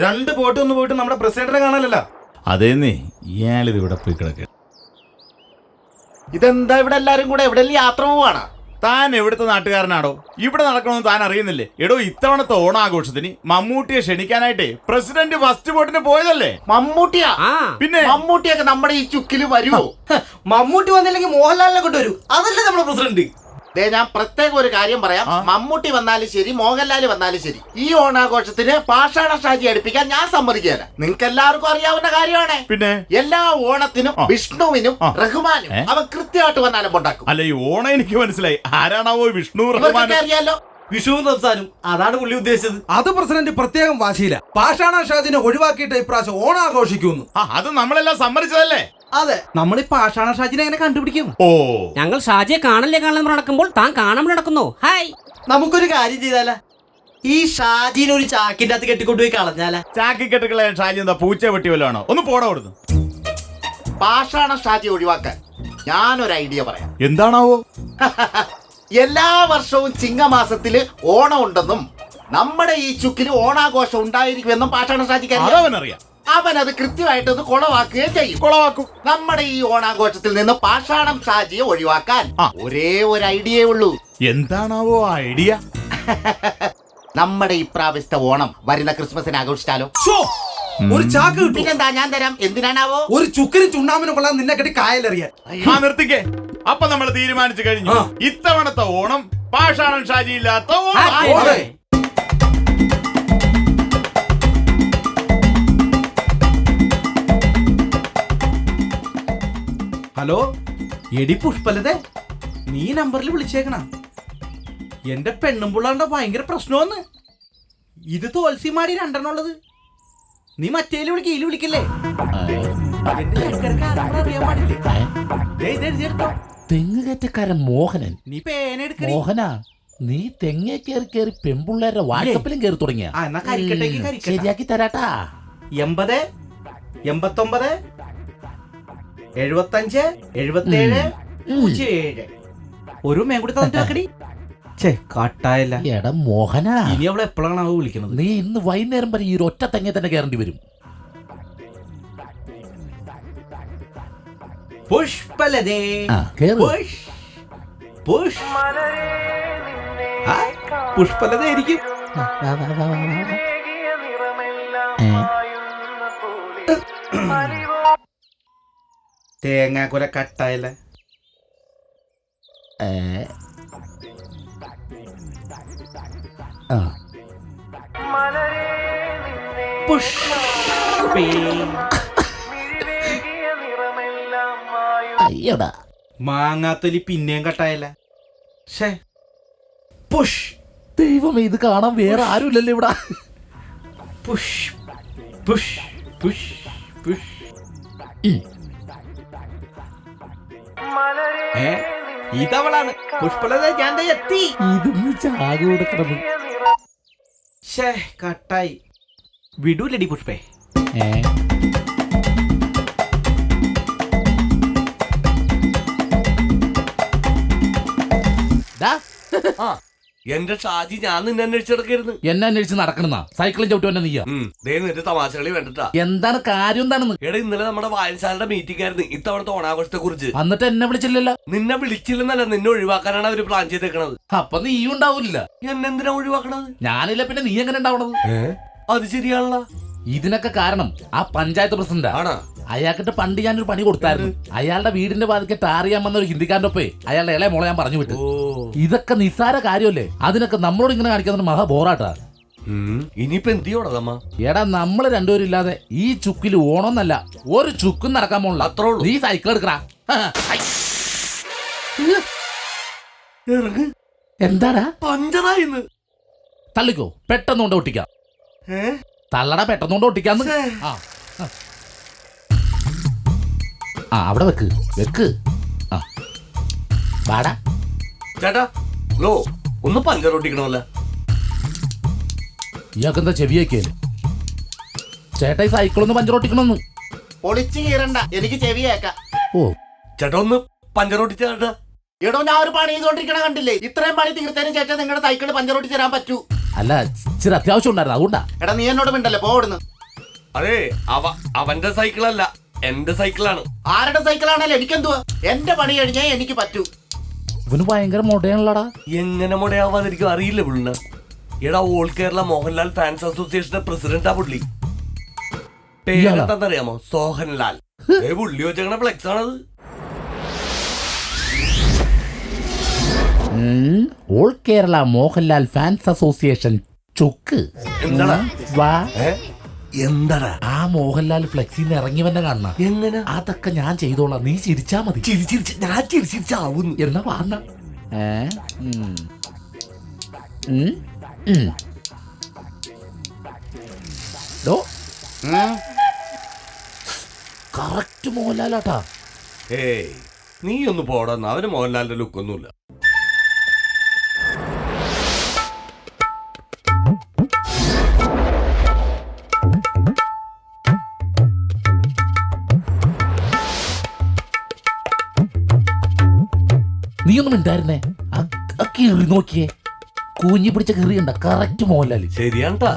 രണ്ട് ബോട്ട് ഒന്ന് പോയിട്ട് നമ്മുടെ പ്രസിഡന്റിനെ കാണാനല്ല. അതേന്നേ, ഇയാളിത് ഇവിടെ പോയി കിടക്കുക. ഇതെന്താ ഇവിടെ എല്ലാരും കൂടെ എവിടെയെങ്കിലും യാത്ര പോവാണ്? താൻ എവിടുത്തെ നാട്ടുകാരനാടോ? ഇവിടെ നടക്കണമെന്ന് താൻ അറിയുന്നില്ലേ? എടോ, ഇത്തവണത്തെ ഓണാഘോഷത്തിന് മമ്മൂട്ടിയെ ക്ഷണിക്കാനായിട്ടേ പ്രസിഡന്റ് ഫസ്റ്റ് ബോട്ടിന് പോയതല്ലേ. മമ്മൂട്ടിയാ? പിന്നെ മമ്മൂട്ടിയൊക്കെ നമ്മുടെ ഈ ചുക്കില് വരുമോ? മമ്മൂട്ടി വന്നില്ലെങ്കിൽ മോഹൻലാലിനെ കൊണ്ടുവരും. അതല്ലേ നമ്മുടെ പ്രസിഡന്റ്. ഞാൻ പ്രത്യേകം ഒരു കാര്യം പറയാം. മമ്മൂട്ടി വന്നാലും ശരി, മോഹൻലാൽ വന്നാലും ശരി, ഈ ഓണാഘോഷത്തിന് പാഷാണ ഷാജി അടുപ്പിക്കാൻ ഞാൻ സമ്മതിക്കുകയില്ല. നിങ്ങൾക്ക് എല്ലാവർക്കും അറിയാവുന്ന കാര്യമാണ്. പിന്നെ എല്ലാ ഓണത്തിനും വിഷ്ണുവിനും റഹ്മാനും അവൻ കൃത്യമായിട്ട് വന്നാലും ഉണ്ടാക്കും. അല്ല, ഈ ഓണം എനിക്ക് മനസ്സിലായി. ആരാണാവോ വിഷ്ണു റഹ്മാൻ? അറിയാലോ, വിഷുവും റംസാനും. അതാണ് പുള്ളി ഉദ്ദേശിച്ചത്. അത് പ്രസിഡന്റ് പ്രത്യേകം വാശിയില്ല. പാഷാണ ഷാജിനെ ഒഴിവാക്കിയിട്ട് ഇപ്രാവശ്യം ഓണാഘോഷിക്കുന്നു. അത് നമ്മളെല്ലാം സമ്മതിച്ചതല്ലേ? അതെ, നമ്മൾ ഈ പാഷാണ ഷാജിനെ എങ്ങനെ കണ്ടുപിടിക്കും? ഓ, ഞങ്ങൾ ഷാജിയെ കാണല്ലേ കാണാൻ നടക്കുമ്പോൾ താൻ കാണാൻ നടക്കുന്നു. ഹായ്, നമുക്കൊരു കാര്യം ചെയ്താല, ഈ ഷാജിനെ ഒരു ചാക്കിന്റെ അകത്ത് കെട്ടിക്കൊണ്ടുപോയി കളഞ്ഞാല. ചാക്കി കെട്ടുകളെ ഷാജി എന്താ പൂച്ച വെട്ടി വല്ലതാണോ? ഒന്ന് പോടാ കൊടുത്തു. പാഷാണ ഷാജി ഒഴിവാക്കാൻ ഞാനൊരു ഐഡിയ പറയാം. എന്താണാവോ? എല്ലാ വർഷവും ചിങ്ങമാസത്തില് ഓണം ഉണ്ടെന്നും നമ്മുടെ ഈ ചുക്കില് ഓണാഘോഷം ഉണ്ടായിരിക്കുമെന്നും പാഷാണ ഷാജിക്ക് അതവനറിയാം. അവൻ അത് കൃത്യമായിട്ട് അത് കുളവാക്കുകയും ചെയ്യും. കുളവാക്കും. നമ്മുടെ ഈ ഓണാഘോഷത്തിൽ നിന്ന് പാഷാണം ഷാജിയെ ഒഴിവാക്കാൻ ഒരേ ഒരു ഐഡിയേ ഉള്ളൂ. എന്താണാവോ ഐഡിയ? നമ്മുടെ ഇപ്രാവശ്യത്തെ ഓണം വരുന്ന ക്രിസ്മസിന് ആഘോഷിച്ചാലോ? ഒരു ചാക്ക് കിട്ടും. പിന്നെന്താ, ഞാൻ തരാം. എന്തിനാണാവോ? ഒരു ചുക്കിനും ചുണ്ണാമിനും കൊള്ളാൻ നിന്നെ കെട്ടി കായലെറിയാൻ. നിർത്തിക്കേ. അപ്പൊ നമ്മൾ തീരുമാനിച്ചു കഴിഞ്ഞു. ഇത്തവണത്തെ ഓണം പാഷാണം ഷാജി ഇല്ലാത്ത ഓണം. ഹലോ, എടി പുഷ്പലതേ, നീ നമ്പറിൽ വിളിച്ചേക്കണ. എന്റെ പെണ്ണും പിള്ളാണ്ട ഭയങ്കര പ്രശ്നമെന്ന്. ഇത് തോൽസിമാടി രണ്ടെണ്ണുള്ളത്. നീ മറ്റേല് വിളിക്കയില് വിളിക്കല്ലേ? തെങ്ങുകയറ്റക്കാരൻ മോഹനൻ. നീ പേനെടുക്ക. മോഹനാ, നീ തെങ്ങേ കയറി കയറി പെൺപിള്ളേരുടെ വാട്സപ്പിലും കയറി തുടങ്ങിയ. ശരിയാക്കി തരാട്ടാ. 80 89 75 77 07. ഒരു മേം കൂടി തന്നിട്ട് കട്ടായില്ല. എടാ മോഹനാ, ഇനി അവളെ എപ്പോഴാണ് വിളിക്കുന്നത്? നീ ഇന്ന് വൈകുന്നേരം വരെ ഈ ഒറ്റ തെങ്ങേ തന്നെ കയറേണ്ടി വരും. പുഷ്പലതേ, പുഷ്പലതായിരിക്കും. തേങ്ങാക്കുല കട്ടായില്ല. അയ്യടാ, മാങ്ങാത്തൊലി പിന്നെയും കട്ടായില്ല. ദൈവമേ, ഇത് കാണാൻ വേറെ ആരുമില്ലല്ലോ ഇവിടെ. ഇതവളാണ് പുഷ്പലത. ഞാൻ എത്തി. ഇതൊന്ന് ചാകെ കൊടുക്കണം. കട്ടായി. വിടൂലടി പുഷ്പേ. എന്റെ ഷാജി, ഞാൻ നിന്നെ അന്വേഷിച്ചെടുക്കരുത്. എന്നെ അന്വേഷിച്ച് നടക്കണെന്നാ? സൈക്കിളും ചവിട്ടി വന്നെ നീയാ? നിന്റെ തമാശകളി വേണ്ടിട്ടാ. എന്താണ് കാര്യം? എന്താണെന്ന്? എടാ, ഇന്നലെ നമ്മുടെ വായനശാലയുടെ മീറ്റിംഗ് ആയിരുന്നു ഇത്തവണത്തെ ഓണാഘോഷത്തെ കുറിച്ച്. എന്നിട്ട് എന്നെ വിളിച്ചില്ലല്ലോ? നിന്നെ വിളിച്ചില്ലെന്നല്ല, നിന്നെ ഒഴിവാക്കാനാണ് അവര് പ്ലാൻ ചെയ്തേക്കണത്. അപ്പൊ നീ ഉണ്ടാവില്ല. എന്നെന്തിനാ ഒഴിവാക്കണത്? ഞാനില്ല, പിന്നെ നീ എങ്ങനെ ഉണ്ടാവണത്? അത് ശരിയാണല്ലോ. ഇതിനൊക്കെ കാരണം ആ പഞ്ചായത്ത് പ്രസിഡന്റ് ആണ്. അയാൾക്കിട്ട് പണ്ട് ഞാനൊരു പണി കൊടുത്തായിരുന്നു. അയാളുടെ വീടിന്റെ വാതിക്ക് ടാറിയാൻ വന്ന ഒരു ഹിന്ദിക്കാരന്റെ ഒപ്പേ അയാളുടെ ഇളയ മോളെ ഞാൻ പറഞ്ഞു വിട്ടു. ഇതൊക്കെ നിസ്സാര കാര്യമല്ലേ? അതിനൊക്കെ നമ്മളോട് ഇങ്ങനെ കാണിക്കുന്ന മഹാ ബോറാട്ടാ. ഇനിയിപ്പോ എന്തിയോടമ്മ? എടാ, നമ്മള് രണ്ടുപേരും ഇല്ലാതെ ഈ ചുക്കില് ഓണോന്നല്ല ഒരു ചുക്കും നടക്കാൻ പോണില്ല. അത്രേ ഉള്ളൂ. നീ സൈക്കിൾ എടുക്കടാ. എന്താടാ? പഞ്ചറായിന്ന്. തള്ളിക്കോ, പെട്ടെന്നുകൊണ്ട് ഒട്ടിക്കാം. തള്ളടാ, പെട്ടെന്നുകൊണ്ട് ഒട്ടിക്കാന്ന്. അവിടെ വെക്ക് വെക്ക്. വാടാ ചേട്ടാ. ലോ, ഒന്ന് പഞ്ചർ ഒട്ടിക്കണമല്ല. ഇയാൾക്കെന്താ ചെവിയൊക്കെയല്ലേ? ചേട്ടാ, ഈ സൈക്കിളൊന്ന് പഞ്ചർ ഒട്ടിക്കണമെന്ന്. പൊളിച്ചു കീറണ്ട, എനിക്ക് ചെവിയേക്കാം. ഓ ചേട്ടാ, ഒന്ന് പഞ്ചർ ഒട്ടിച്ച ചേട്ടാ. എടോ, ഞാൻ ഒരു പണി ചെയ്തോണ്ടിരിക്കണ കണ്ടില്ലേ? ഇത്രയും പണി തീർത്തതിന് ചേട്ടാ നിങ്ങളുടെ സൈക്കിള് പഞ്ചർ ഒട്ടിച്ച് തരാൻ പറ്റൂ. അല്ല ഇച്ചിരി അത്യാവശ്യം ഉണ്ടായിരുന്നു അതുകൊണ്ടാ. എടാ നീ എന്നോട് മിണ്ടല്ലേ പോടുന്നു. അതെ അവന്റെ സൈക്കിളല്ല, എന്റെ സൈക്കിളാണ്. ആരുടെ സൈക്കിളാണല്ലോ എനിക്കെന്തുവാ? എന്റെ പണി കഴിഞ്ഞാൽ എനിക്ക് പറ്റൂ. ഇവന് ഭയങ്കര മൊടയാണല്ലോടാ. എങ്ങനെ മുടയാവാതിരിക്കും അറിയില്ല പുള്ളിന്. എടാ ഓൾ കേരള മോഹൻലാൽ ഫാൻസ് അസോസിയേഷന്റെ പ്രസിഡന്റാ പുള്ളി. പേരെന്താന്നറിയാമോ? സോഹൻലാൽ. പുള്ളി വെച്ചേക്കണ ഫ്ലെക്സ് ആണത്. All Kerala Mohanlal fans association ചുക്ക്. എന്താടാ? വാ. എന്താടാ? ആ മോഹൻലാൽ ഫ്ലെക്സിന്ന് ഇറങ്ങി വന്നെ കാണണ. എങ്ങനെ? അതൊക്കെ ഞാൻ ചെയ്തോളാം, നീ ചിരിച്ചാ മതി. ഞാൻ ചിരിച്ചാവുന്നു. എന്നാ വാങ്ങ. കറക്റ്റ് മോഹൻലാലാട്ടാ. ഏയ് നീ ഒന്ന് പോടാന്ന്. അവന് മോഹൻലാലിന്റെ ലുക്കൊന്നുമില്ല. നീ ഒന്നും ഉണ്ടായിരുന്നേ. കീറി നോക്കിയേ, കൂഞ്ഞി പിടിച്ച കീറിയുണ്ട. കറക്റ്റ് മോഹൻലാല്. ശരിയാണ്ടാ.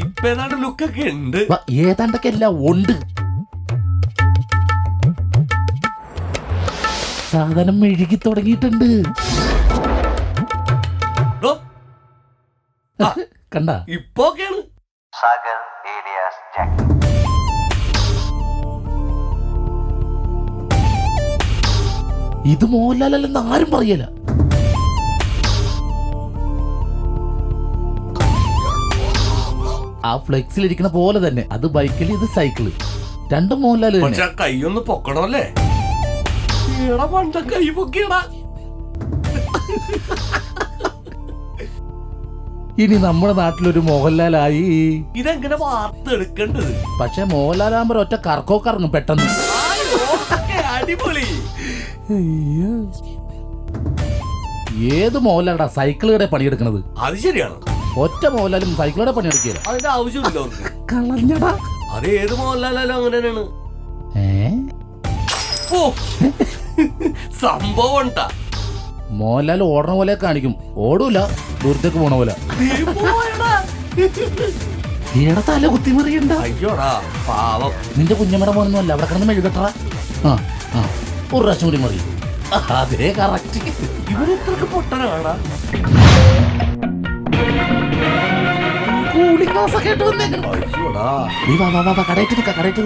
ഇപ്പൊ ഏതാണ്ട് ലുക്കൊക്കെ ഉണ്ട്. ഏതാണ്ടൊക്കെ എല്ലാം ഉണ്ട്. സാധനം മെഴുകി തുടങ്ങിയിട്ടുണ്ട്. കണ്ട ഇപ്പൊക്കെയാണ്. ഇത് മോഹൻലാലല്ലെന്ന് ആരും പറയല. ആ ഫ്ലെക്സിൽ ഇരിക്കുന്ന പോലെ തന്നെ. അത് ബൈക്കിൽ, ഇത് സൈക്കിള്. രണ്ടും മോഹൻലാല് തന്നെ. പക്ഷെ കൈയൊന്ന് പൊക്കണല്ലേ? പണ്ട കൈ പൊക്കിയടാ. ഇനി നമ്മുടെ നാട്ടിലൊരു മോഹൻലാലായി. ഇതെങ്ങനെ വാർത്തെടുക്കേണ്ടത്? പക്ഷെ മോഹൻലാലാകുമ്പോ ഒറ്റ കറക്കോ കറങ്ങും പെട്ടെന്ന്. അടിപൊളി. ഏത് മോഹൻലാലാ സൈക്കിളുടെ പണിയെടുക്കണത്? അത് ശരിയാണ്. ഒറ്റ മോഹൻലാലും സൈക്കിളുടെ പണിയെടുക്കില്ല. അതിന്റെ ആവശ്യമില്ല. കളഞ്ഞടാ. അത് ഏത് മോഹൻലാലും അങ്ങനെ തന്നെയാണ്. ഓ സംഭവം ഉണ്ടാ. മോഹൻലാൽ ഓടണ പോലെ കാണിക്കും, ഓടൂല. ദൂരത്തേക്ക് പോണ പോലെ. ഏടാ തല കുത്തിമറിയണ്ട. അയ്യോടാ പാവം. നിന്റെ കുഞ്ഞമ്മയുടെ മോനൊന്നും അല്ല. അവിടെ കിടന്ന് മെഴുകട്ടറ. ഒരു പ്രാവശ്യം കൂടി മറി. അതേ കറക്റ്റ്. ഇവരെത്രക്ക് പൊട്ടനാടാ.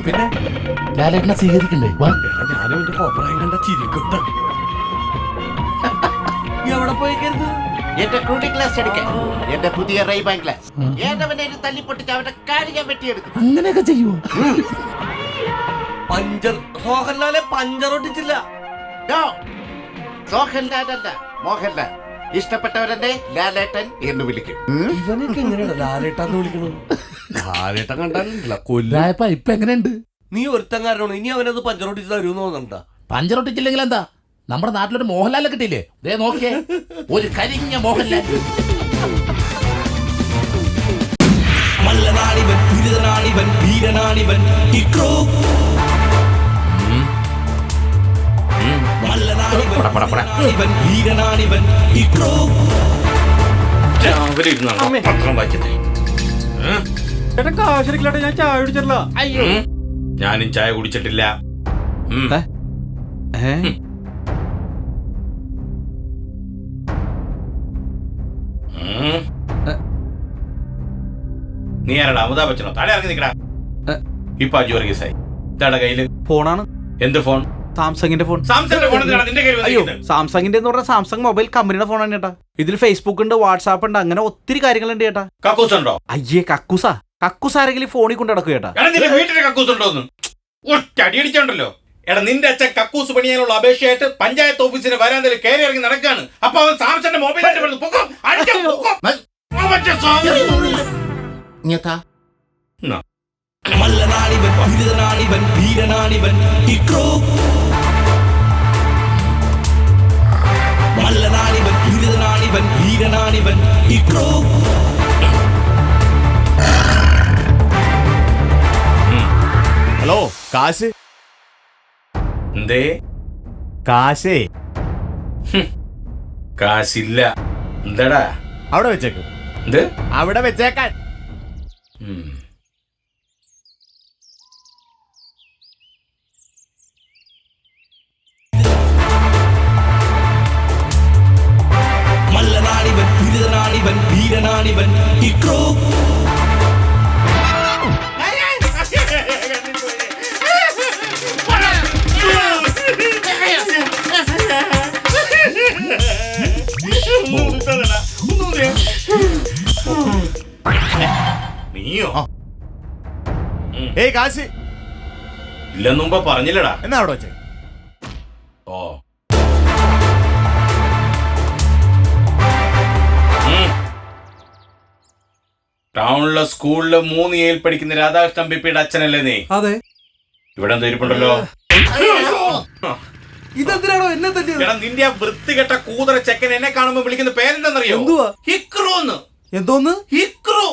പിന്നെ ലാലേട്ടനെ സ്വീകരിക്കണ്ടേ? ഞാനും എന്റെ കോപ്പറായി കണ്ട ചിരിക്കുട്ട. എവിടെ പോയിക്കരുത്? എന്റെ കൂളിംഗ് ഗ്ലാസ് എടുക്കാൻ. എന്റെ പുതിയ റൈബാൻ ഗ്ലാസ്. ഏതവനെ തല്ലി പൊട്ടിച്ച് അവന്റെ കാര്യം ഞാൻ വെട്ടിയെടുക്കും. അങ്ങനെയൊക്കെ ചെയ്യുമോ? പഞ്ചർ മോഹൻലാലെ പഞ്ചർ ഒട്ടിച്ചില്ല. സോഹൻലാലല്ല, മോഹൻലാൽ. ഇഷ്ടപ്പെട്ടവരെന്നെ ലാലേട്ടൻ എന്ന് വിളിക്കും. ഇവനൊക്കെ എങ്ങനെയാണ് ലാലേട്ടാന്ന് വിളിക്കണത്? ലാലേട്ടൻ കണ്ടാലില്ല കൊല്ല. ഇപ്പൊ എങ്ങനെയുണ്ട്? നീ ഒരുത്തങ്കാരനാണ്. ഇനി അവനത് പഞ്ചർ ഒട്ടിച്ച് തരുമെന്ന് തോന്നണ്ടാ. പഞ്ചർ ഒട്ടിച്ചില്ലെങ്കിൽ എന്താ? നമ്മുടെ നാട്ടിലൊരു മോഹൻലാലെ കിട്ടിയില്ലേ? ദേ നോക്കിയേ, ഒരു കരിഞ്ഞ മോഹൻലാൽ. മല്ലനാണിവൻ, ബിരുദനാണിവൻ, വീരനാണിവൻ, ഇക്രോ. മല്ലനാണിവൻ, വീരനാണിവൻ, ഇക്രോ. രാവിലെ ഇരുന്നാണ് പത്രം വായിക്കുന്നത്. ഞാൻ ചായ കുടിച്ചിട്ടില്ല. അയ്യോ, ഞാനും ചായ കുടിച്ചിട്ടില്ല. നീ ആരടാ? അമിതാഭ് ബച്ചനോ? താഴെ ഇറങ്ങി നിൽക്കടാ. ഇപ്പൊ അജു വർഗീസായി. ഇതാടെ കയ്യില് ഫോണാണ്. എന്ത് ഫോൺ? സാംസങ്ങിന്റെ ഫോൺ. സാംസങ്ങിന്റെ ഫോൺ നിന്റെ കയ്യിൽ? അയ്യോ, സാംസങ്ങിന്റെ എന്ന് പറഞ്ഞാൽ സാംസങ് മൊബൈൽ കമ്പനിയുടെ ഫോണാണ് ചേട്ടാ. ഇതിൽ ഫേസ്ബുക്ക് ഉണ്ട്, വാട്സാപ്പ് ഉണ്ട്, അങ്ങനെ ഒത്തിരി കാര്യങ്ങളുണ്ട് ചേട്ടാ. കക്കൂസ് ഉണ്ടോ? അയ്യേ, കക്കൂസാ? കക്കൂസ് ആരെങ്കിലും ഫോണിൽ കൊണ്ട് നടക്കും ചേട്ടാ. എടാ നിന്റെ വീട്ടില് കക്കൂസ് ഉണ്ടോന്ന് ഒറ്റടിയടിച്ചുണ്ടല്ലോ. എടാ നിന്റെ അച്ഛൻ കക്കൂസ് പണിയാനുള്ള അപേക്ഷയായിട്ട് പഞ്ചായത്ത് ഓഫീസിന് വരാന്തയിൽ കയറി ഇറങ്ങി നടക്കാണ്. അപ്പൊ അവൻ സാംസങ്ങിന്റെ മൊബൈലായിട്ട് പറഞ്ഞു പൊക്കോ. മല്ലനാണിവൻ, ബിരുദനാണിവൻ, വീരനാണിവൻ, ഇക്രോ. മല്ലനാണിവൻ, ബിരുദനാണിവൻ, വീരനാണിവൻ, ഇക്രോ. ഹലോ, കാശ് എന്തേ? കാശേ കാശില്ല. എന്താടാ? അവിടെ വെച്ചേക്ക്. എന്ത്? അവിടെ വെച്ചേക്കാൻ. ഉം. മല്ലനാണിവൻ ദുരിതനാണിവൻ വീരനാണിവൻ ഇക്രോ നീയോ? ഏയ് കാശി ഇല്ലെന്ന് മുമ്പ് പറഞ്ഞില്ലടാ. എന്നാ അവിടെ വെച്ചേ. ഓ ടൗണിലെ സ്കൂളില് 3A പഠിക്കുന്ന രാധാകൃഷ്ണൻ പിപ്പിയുടെ അച്ഛനല്ലേ നീ? അതെ. ഇവിടെ എന്താ ഇരിപ്പുണ്ടല്ലോ. ഇതെന്തിനാണോ എന്നെ തല്ലിയത്? എടാ നിന്റെ ആ വൃത്തികെട്ട കൂതറ ചെക്കൻ എന്നെ കാണുമ്പോ വിളിക്കുന്ന പേരെന്താന്നറിയോ? എന്തുവാ? ഹിക്രൂന്ന്. എന്തോന്ന്? ഹിക്രു.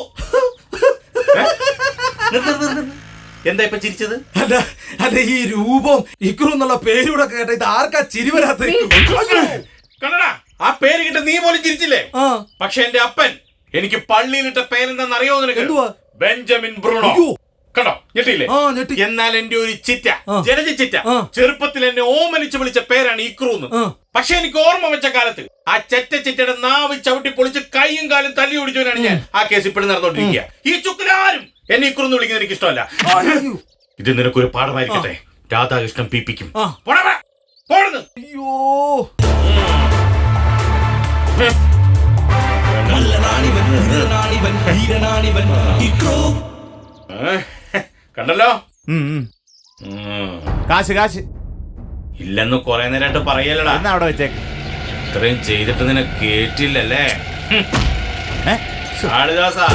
എന്താ ഇപ്പൊ ചിരിച്ചത്? അല്ല അല്ല, ഈ രൂപം ഇക്രു എന്നുള്ള പേരൂടെ കേട്ട ഇത് ആർക്കാ ചിരി വരാത്ത? കണ്ടടാ, ആ പേര് കിട്ട നീ പോലും ചിരിച്ചില്ലേ? ആ. പക്ഷെ എന്റെ അപ്പൻ എനിക്ക് പള്ളിയിലിട്ട പേരെന്താന്ന് അറിയോ നിനക്ക്? എന്തുവാ? Benjamin Bruno. അയ്യോ. കണ്ടോ, ഞെട്ടിയില്ലേ? ആ, ഞെട്ടി. എന്നാൽ എന്റെ ഒരു ചിറ്റ, ജലജ ചിറ്റ, ആ. ചെറുപ്പത്തിൽ എന്നെ ഓമനിച്ച് വിളിച്ച പേരാണ് ഇക്രൂന്ന്. ആ. പക്ഷെ എനിക്ക് ഓർമ്മ വെച്ച കാലത്ത് ആ ചിറ്റയുടെ നാവ് ചവിട്ടി പൊളിച്ച് കൈയും കാലും തല്ലി ഓടിച്ചവനാണ് ഞാൻ. ആ കേസ് ഇപ്പോഴും നടന്നുകൊണ്ടിരിക്കുക. ഈ ചുക്കിലാരും എന്നെ ഇക്രൂന്ന് വിളിക്കുന്നത് എനിക്ക് ഇഷ്ടമല്ല. ഇത് നിനക്കൊരു പാഠമായിരിക്കട്ടെ. രാധാകൃഷ്ണൻ പിപ്പിക്കും. അയ്യോ. മല്ലനാണിവൻ ദുരിതനാണിവൻ വീരനാണിവൻ ഇക്രോ കണ്ടല്ലോ. കാശ് കാശ് ഇല്ലെന്ന് കൊറേ നേരമായിട്ട് പറയലടാ. എന്നാ അവിടെ വെച്ചേക്ക്. ഇത്രയും ചെയ്തിട്ട് നിന്നെ കേട്ടില്ലല്ലേ? കാളിദാസാ,